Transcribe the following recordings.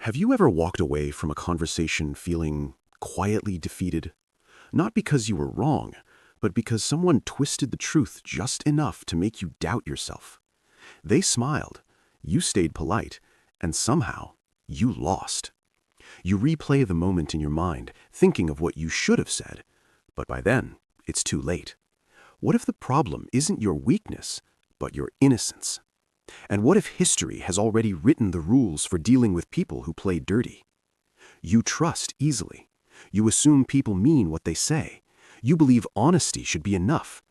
Have you ever walked away from a conversation feeling quietly defeated? Not because you were wrong, but because someone twisted the truth just enough to make you doubt yourself. They smiled, you stayed polite, and somehow you lost. You replay the moment in your mind, thinking of what you should have said, but by then, it's too late. What if the problem isn't your weakness, but your innocence? And what if history has already written the rules for dealing with people who play dirty? You trust easily. You assume people mean what they say. You believe honesty should be enough.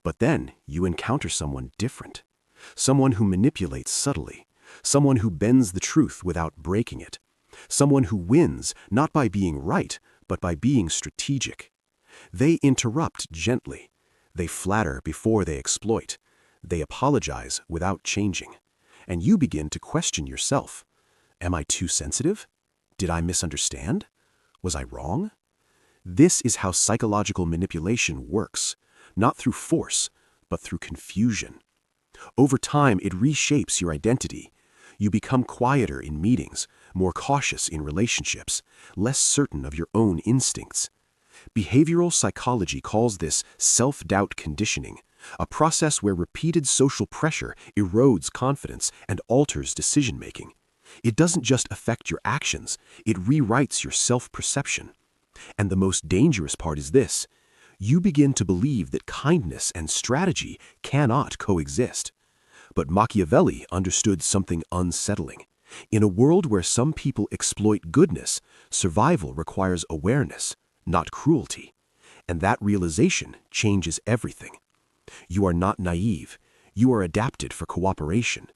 But then you encounter someone different. Someone who manipulates subtly. Someone who bends the truth without breaking it. Someone who wins not by being right, but by being strategic. They interrupt gently. They flatter before they exploit. They apologize without changing. And you begin to question yourself. Am I too sensitive? Did I misunderstand? Was I wrong? This is how psychological manipulation works, not through force, but through confusion. Over time, it reshapes your identity. You become quieter in meetings, more cautious in relationships, less certain of your own instincts. Behavioral psychology calls this self-doubt conditioning, a process where repeated social pressure erodes confidence and alters decision-making. It doesn't just affect your actions, it rewrites your self-perception. And the most dangerous part is this: you begin to believe that kindness and strategy cannot coexist. But Machiavelli understood something unsettling. In a world where some people exploit goodness, survival requires awareness, not cruelty. And that realization changes everything. You are not naive. You are adapted for cooperation.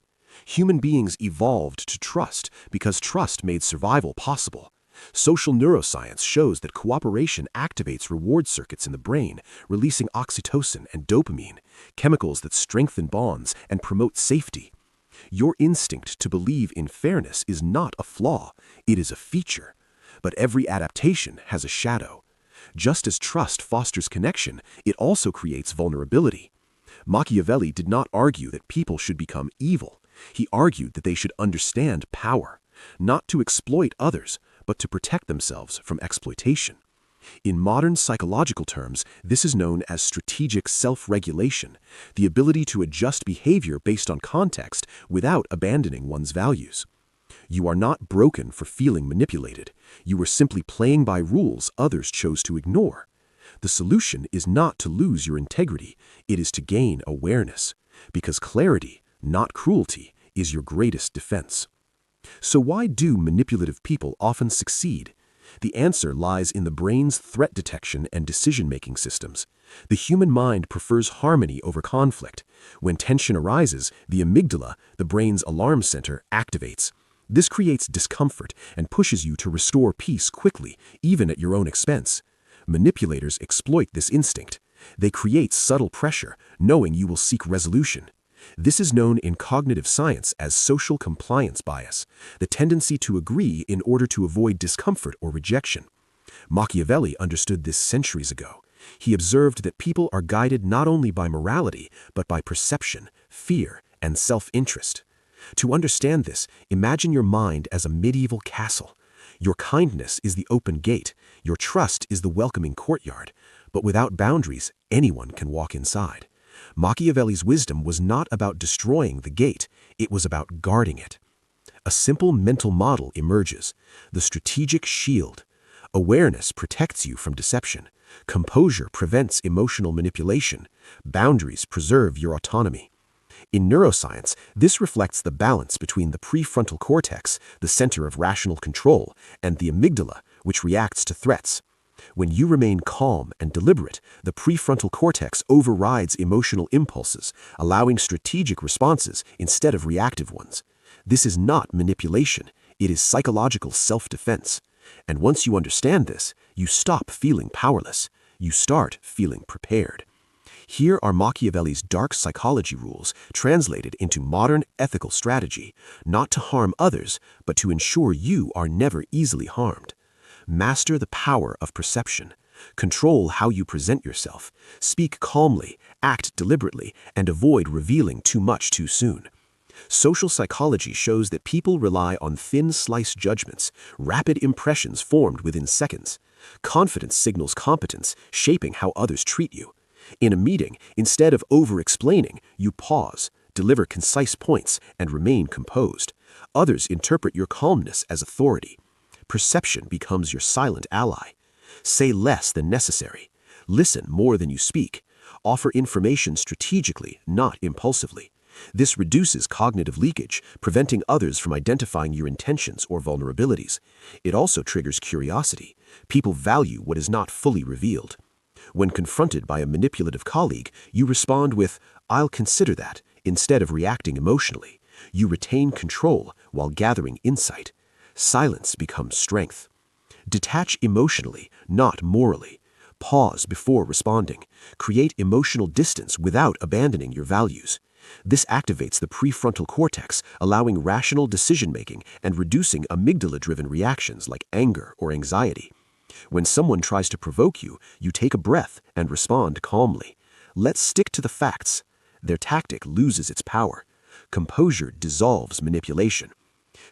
Human beings evolved to trust because trust made survival possible. Social neuroscience shows that cooperation activates reward circuits in the brain, releasing oxytocin and dopamine, chemicals that strengthen bonds and promote safety. Your instinct to believe in fairness is not a flaw, it is a feature. But every adaptation has a shadow. Just as trust fosters connection, it also creates vulnerability. Machiavelli did not argue that people should become evil. He argued that they should understand power, not to exploit others, but to protect themselves from exploitation. In modern psychological terms, this is known as strategic self-regulation, the ability to adjust behavior based on context without abandoning one's values. You are not broken for feeling manipulated. You are simply playing by rules others chose to ignore. The solution is not to lose your integrity, it is to gain awareness, because clarity, not cruelty, is your greatest defense. So why do manipulative people often succeed? The answer lies in the brain's threat detection and decision-making systems. The human mind prefers harmony over conflict. When tension arises, the amygdala, the brain's alarm center, activates. This creates discomfort and pushes you to restore peace quickly, even at your own expense. Manipulators exploit this instinct. They create subtle pressure, knowing you will seek resolution. This is known in cognitive science as social compliance bias, the tendency to agree in order to avoid discomfort or rejection. Machiavelli understood this centuries ago. He observed that people are guided not only by morality, but by perception, fear, and self-interest. To understand this, imagine your mind as a medieval castle. Your kindness is the open gate, your trust is the welcoming courtyard, but without boundaries, anyone can walk inside. Machiavelli's wisdom was not about destroying the gate, it was about guarding it. A simple mental model emerges: the strategic shield. Awareness protects you from deception. Composure prevents emotional manipulation. Boundaries preserve your autonomy. In neuroscience, this reflects the balance between the prefrontal cortex, the center of rational control, and the amygdala, which reacts to threats. When you remain calm and deliberate, the prefrontal cortex overrides emotional impulses, allowing strategic responses instead of reactive ones. This is not manipulation, it is psychological self-defense. And once you understand this, you stop feeling powerless. You start feeling prepared. Here are Machiavelli's dark psychology rules translated into modern ethical strategy, not to harm others, but to ensure you are never easily harmed. Master the power of perception. Control how you present yourself. Speak calmly, act deliberately, and avoid revealing too much too soon. Social psychology shows that people rely on thin-slice judgments, rapid impressions formed within seconds. Confidence signals competence, shaping how others treat you. In a meeting, instead of over-explaining, you pause, deliver concise points, and remain composed. Others interpret your calmness as authority. Perception becomes your silent ally. Say less than necessary. Listen more than you speak. Offer information strategically, not impulsively. This reduces cognitive leakage, preventing others from identifying your intentions or vulnerabilities. It also triggers curiosity. People value what is not fully revealed. When confronted by a manipulative colleague, you respond with, "I'll consider that," instead of reacting emotionally. You retain control while gathering insight. Silence becomes strength. Detach emotionally, not morally. Pause before responding. Create emotional distance without abandoning your values. This activates the prefrontal cortex, allowing rational decision-making and reducing amygdala-driven reactions like anger or anxiety. When someone tries to provoke you, you take a breath and respond calmly. Let's stick to the facts. Their tactic loses its power. Composure dissolves manipulation.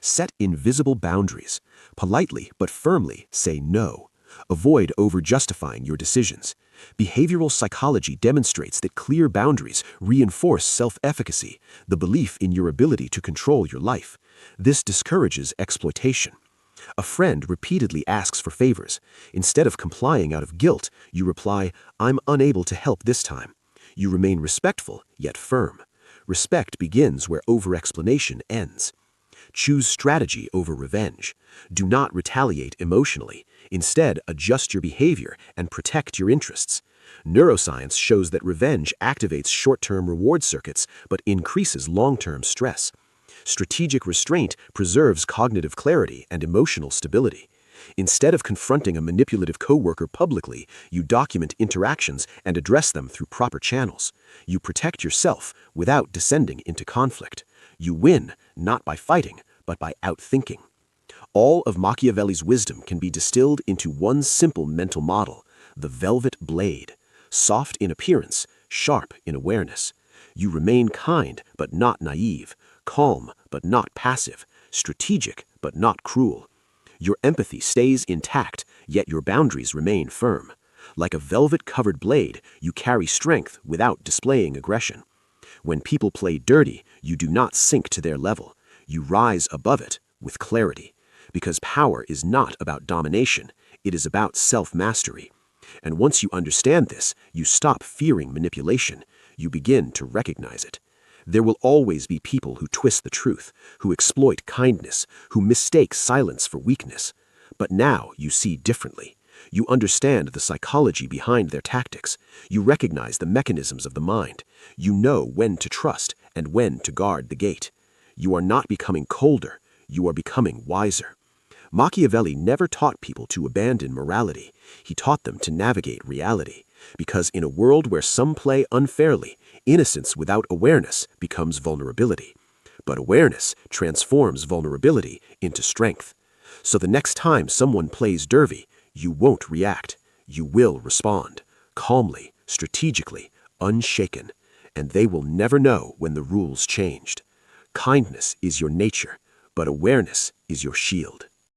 Set invisible boundaries. Politely but firmly say no. Avoid over-justifying your decisions. Behavioral psychology demonstrates that clear boundaries reinforce self-efficacy, the belief in your ability to control your life. This discourages exploitation. A friend repeatedly asks for favors. Instead of complying out of guilt, you reply, "I'm unable to help this time." You remain respectful, yet firm. Respect begins where over-explanation ends. Choose strategy over revenge. Do not retaliate emotionally. Instead, adjust your behavior and protect your interests. Neuroscience shows that revenge activates short-term reward circuits but increases long-term stress. Strategic restraint preserves cognitive clarity and emotional stability. Instead of confronting a manipulative coworker publicly, you document interactions and address them through proper channels. You protect yourself without descending into conflict. You win not by fighting, but by outthinking. All of Machiavelli's wisdom can be distilled into one simple mental model, the velvet blade. Soft in appearance, sharp in awareness. You remain kind but not naive, calm but not passive, strategic but not cruel. Your empathy stays intact, yet your boundaries remain firm. Like a velvet-covered blade, you carry strength without displaying aggression. When people play dirty, you do not sink to their level. You rise above it with clarity. Because power is not about domination, it is about self-mastery. And once you understand this, you stop fearing manipulation. You begin to recognize it. There will always be people who twist the truth, who exploit kindness, who mistake silence for weakness. But now you see differently. You understand the psychology behind their tactics. You recognize the mechanisms of the mind. You know when to trust and when to guard the gate. You are not becoming colder. You are becoming wiser. Machiavelli never taught people to abandon morality. He taught them to navigate reality. Because in a world where some play unfairly, innocence without awareness becomes vulnerability. But awareness transforms vulnerability into strength. So the next time someone plays derby, you won't react. You will respond. Calmly, strategically, unshaken. And they will never know when the rules changed. Kindness is your nature, but awareness is your shield.